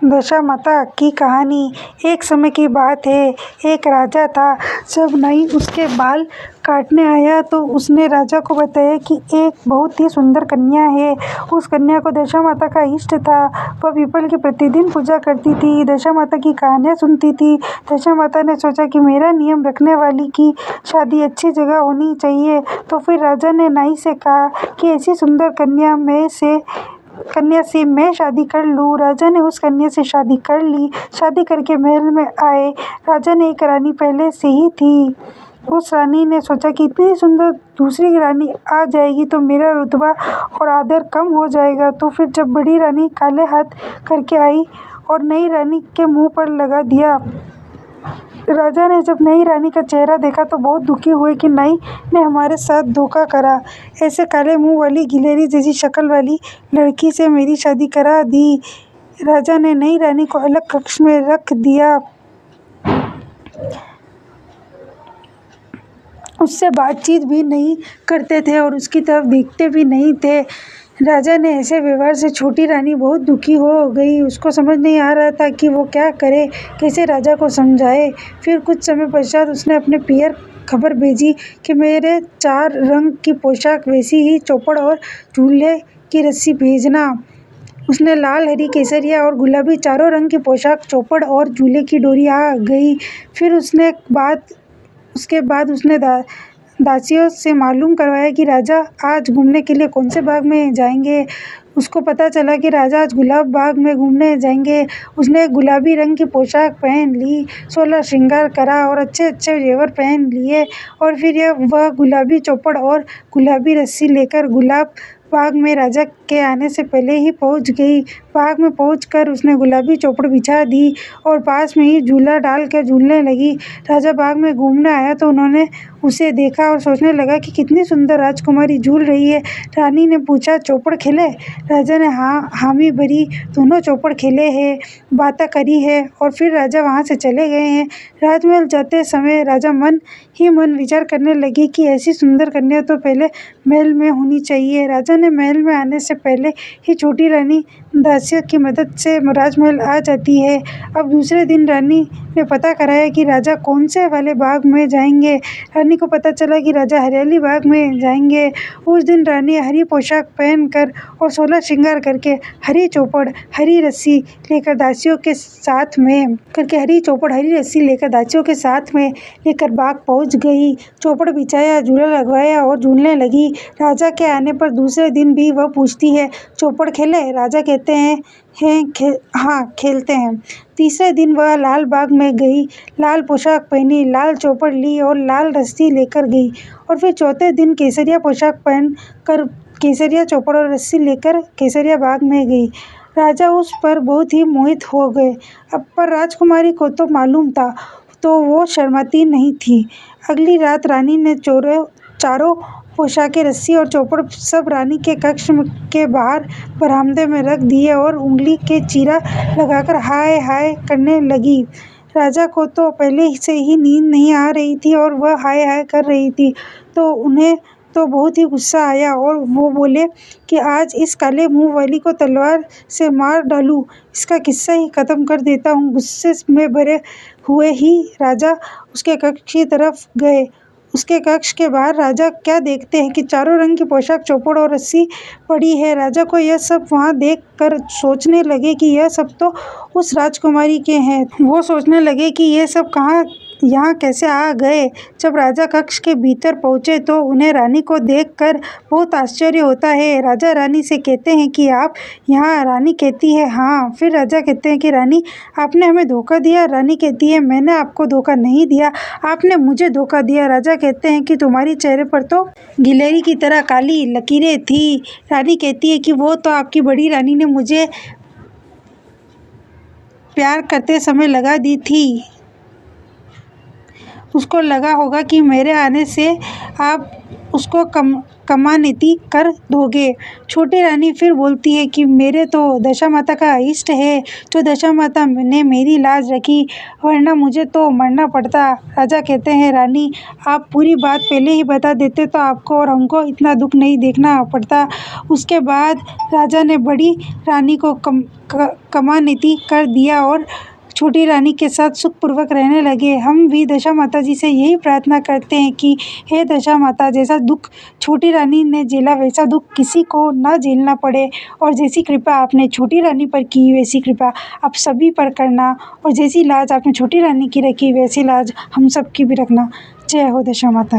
दशामाता की कहानी। एक समय की बात है, एक राजा था। जब नाई उसके बाल काटने आया तो उसने राजा को बताया कि एक बहुत ही सुंदर कन्या है। उस कन्या को दशामाता का इष्ट था। वह पीपल की प्रतिदिन पूजा करती थी, दशामाता की कहानियाँ सुनती थी। दशामाता ने सोचा कि मेरा नियम रखने वाली की शादी अच्छी जगह होनी चाहिए। तो फिर राजा ने नाई से कहा कि ऐसी सुंदर कन्या से मैं शादी कर लूँ। राजा ने उस कन्या से शादी कर ली। शादी करके महल में आए। राजा ने एक रानी पहले से ही थी। उस रानी ने सोचा कि इतनी सुंदर दूसरी रानी आ जाएगी तो मेरा रुतबा और आदर कम हो जाएगा। तो फिर जब बड़ी रानी काले हाथ करके आई और नई रानी के मुंह पर लगा दिया। राजा ने जब नई रानी का चेहरा देखा तो बहुत दुखी हुए कि नई ने हमारे साथ धोखा करा। ऐसे काले मुंह वाली गिलहरी जैसी शक्ल वाली लड़की से मेरी शादी करा दी। राजा ने नई रानी को अलग कक्ष में रख दिया। उससे बातचीत भी नहीं करते थे और उसकी तरफ देखते भी नहीं थे। राजा ने ऐसे व्यवहार से छोटी रानी बहुत दुखी हो गई। उसको समझ नहीं आ रहा था कि वो क्या करे, कैसे राजा को समझाए। फिर कुछ समय पश्चात उसने अपने पियर खबर भेजी कि मेरे 4 रंग की पोशाक, वैसी ही चौपड़ और झूले की रस्सी भेजना। उसने लाल, हरी, केसरिया और गुलाबी चारों रंग की पोशाक, चौपड़ और झूले की डोरी आ गई। फिर उसके बाद उसने दासियों से मालूम करवाया कि राजा आज घूमने के लिए कौन से बाग में जाएंगे। उसको पता चला कि राजा आज गुलाब बाग में घूमने जाएंगे। उसने गुलाबी रंग की पोशाक पहन ली, 16 श्रृंगार करा और अच्छे अच्छे जेवर पहन लिए। और फिर वह गुलाबी चौपड़ और गुलाबी रस्सी लेकर गुलाब बाग में राजा के आने से पहले ही पहुंच गई। बाग में पहुंचकर उसने गुलाबी चौपड़ बिछा दी और पास में ही झूला डालकर झूलने लगी। राजा बाग में घूमने आया तो उन्होंने उसे देखा और सोचने लगा कि कितनी सुंदर राजकुमारी झूल रही है। रानी ने पूछा, चौपड़ खेले? राजा ने हामी भरी, दोनों चौपड़ खेले हैं, बातें करी है और फिर राजा वहां से चले गए हैं। राजमहल जाते समय राजा मन ही मन विचार करने लगे कि ऐसी सुंदर कन्या तो पहले महल में होनी चाहिए। राजा ने महल में आने से पहले ही छोटी रानी दासियों की मदद से राजमहल आ जाती है। अब दूसरे दिन रानी ने पता कराया कि राजा कौन से वाले बाग में जाएंगे। रानी को पता चला कि राजा हरियाली बाग में जाएंगे। उस दिन रानी हरी पोशाक पहनकर और 16 श्रृंगार करके हरी चौपड़ हरी रस्सी लेकर दासियों के साथ में लेकर बाग पहुंच गई। चौपड़ बिछाया, झूला लगवाया और झूलने लगी। राजा के आने पर दूसरे दिन भी वह पूछती है, चौपड़ खेले? राजा कहते हैं हाँ खेलते हैं। तीसरे दिन वह लाल बाग में गई, लाल पोशाक पहनी, लाल चौपड़ ली और लाल रस्सी लेकर गई। और फिर चौथे दिन केसरिया पोशाक पहन कर केसरिया चौपड़ और रस्सी लेकर केसरिया बाग में गई। राजा उस पर बहुत ही मोहित हो गए। अब पर राजकुमारी को तो मालूम था तो वो शर्माती नहीं थी। अगली रात रानी ने चारों पोशाकें, रस्सी और चौपड़ सब रानी के कक्ष के बाहर बरामदे में रख दिए और उंगली के चीरा लगाकर हाय हाय करने लगी। राजा को तो पहले से ही नींद नहीं आ रही थी और वह हाय हाय कर रही थी तो उन्हें तो बहुत ही गुस्सा आया और वो बोले कि आज इस काले मुंह वाली को तलवार से मार डालूं, इसका किस्सा ही खत्म कर देता हूँ। गुस्से में भरे हुए ही राजा उसके कक्ष की तरफ गए। उसके कक्ष के बाहर राजा क्या देखते हैं कि चारों रंग की पोशाक, चौपड़ और रस्सी पड़ी है। राजा को यह सब वहां देख कर सोचने लगे कि यह सब तो उस राजकुमारी के हैं। वो सोचने लगे कि ये सब यहाँ कैसे आ गए। जब राजा कक्ष के भीतर पहुंचे तो उन्हें रानी को देखकर बहुत आश्चर्य होता है। राजा रानी से कहते हैं कि आप यहाँ? रानी कहती है हाँ। फिर राजा कहते हैं कि रानी, आपने हमें धोखा दिया? रानी कहती है मैंने आपको धोखा नहीं दिया, आपने मुझे धोखा दिया। राजा कहते हैं कि तुम्हारी चेहरे पर तो गिलहरी की तरह काली लकीरें थी। रानी कहती है कि वो तो आपकी बड़ी रानी ने मुझे प्यार करते समय लगा दी थी। उसको लगा होगा कि मेरे आने से आप उसको कमानीति कर दोगे। छोटी रानी फिर बोलती है कि मेरे तो दशा माता का इष्ट है, तो दशा माता ने मेरी लाज रखी, वरना मुझे तो मरना पड़ता। राजा कहते हैं, रानी आप पूरी बात पहले ही बता देते तो आपको और हमको इतना दुख नहीं देखना पड़ता। उसके बाद राजा ने बड़ी रानी को कमानीति कर दिया और छोटी रानी के साथ सुखपूर्वक रहने लगे। हम भी दशा माता जी से यही प्रार्थना करते हैं कि हे दशा माता, जैसा दुख छोटी रानी ने झेला वैसा दुख किसी को ना झेलना पड़े, और जैसी कृपा आपने छोटी रानी पर की वैसी कृपा आप सभी पर करना, और जैसी लाज आपने छोटी रानी की रखी वैसी लाज हम सब की भी रखना। जय हो दशा माता।